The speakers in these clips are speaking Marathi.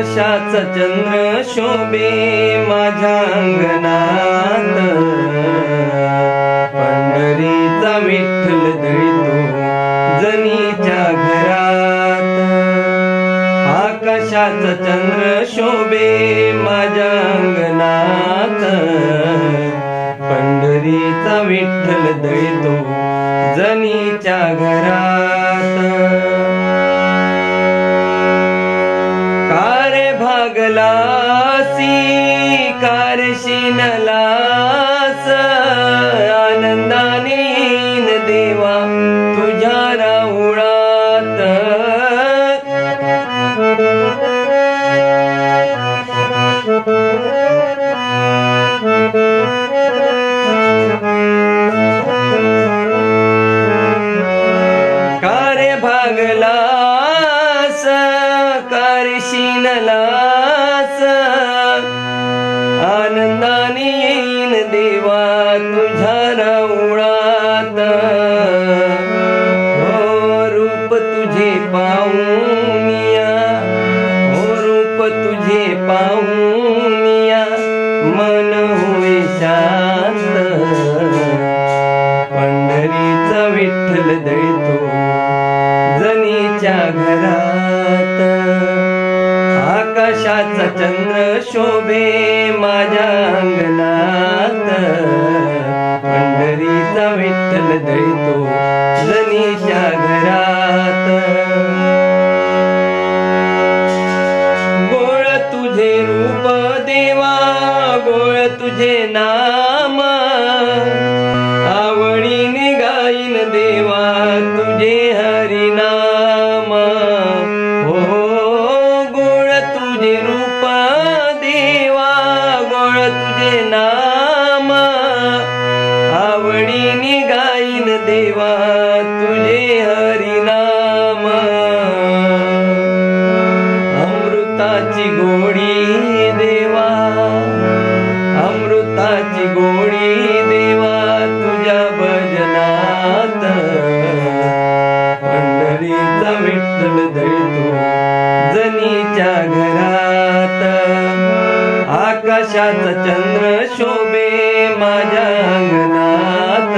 आकाशाचा चंद्र शोभे माझ्या अंगणात, पंढरीचा विठ्ठल दळीतो जनीच्या घरात. आकाशाचा चंद्र शोभे माझ्या अंगणात, पंढरीचा विठ्ठल दळीतो जनीच्या घरात. कारे भागलासी कारे शिनलास, आनंदाने येईन देवा तुझ्या राऊळात. कारे भागलास कारे शिनलास, आनंदाने येईन देवा तुझ्या राऊळात. हो रूप तुझे पाहुनिया, हो रूप तुझे पाहुनिया मन होय शांत. पंढरीचा विठ्ठल दळीतो जनीच्या घरात. आकाशाचा चंद्र शोभे माझ्या अंगणात, पंढरीचा विठ्ठल दळीतो जनीच्या घरात. गोळ तुझे रूप देवा गोळ तुझे नाम, आवडीने गाईन देवा तुझे हरिनाम. हो गोळ तुझे रूप देवा गोळ तुझे नाम, आवडीने गाईन देवा तुझे हरिनाम. अमृताची गोडी देवा अमृताची गोडी देवा तुझ्या भजनात. पंढरीचा विठ्ठल दळीतो जनीच्या घरात. आकाशाचा चंद्र शोभे माझ्या अंगणात,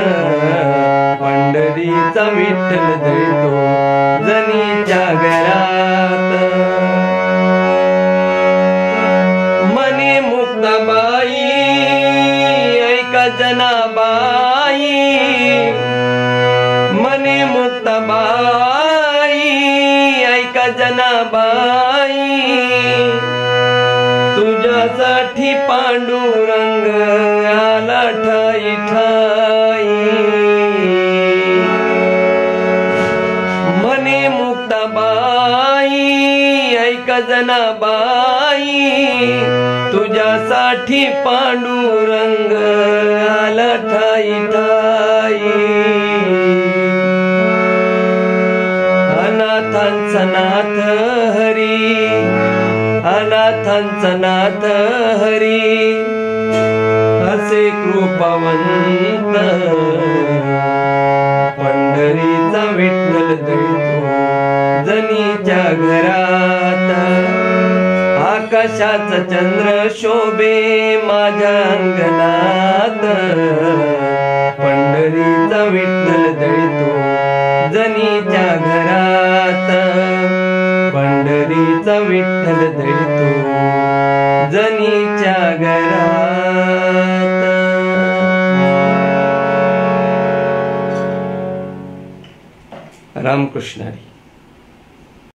पंढरीचा विठ्ठल दळीतो जनीच्या घरात. मने मुक्ताबाई ऐका जनाबाई, मने मुक्ताबाई ऐका जनाबाई. तुझ्यासाठी पांडुरंग आला ठाई ठाई. मने मुक्ताबाई ऐका जनाबाई, तुझ्यासाठी पांडुरंग आला ठाई ठाई. अनाथांचा नाथ हरी अनाथांचा नाथ हरी, असे कृपावंत. पंढरीचा विठ्ठल दळीतो जनीच्या घरात. आकाशाचा चंद्र शोभे माझ्या अंगणात, पंढरीचा विठ्ठल दळीतो जनीच्या घरात. पंढरीचा विठ्ठल दळीतो जनीच्या घरात. रामकृष्ण हरी.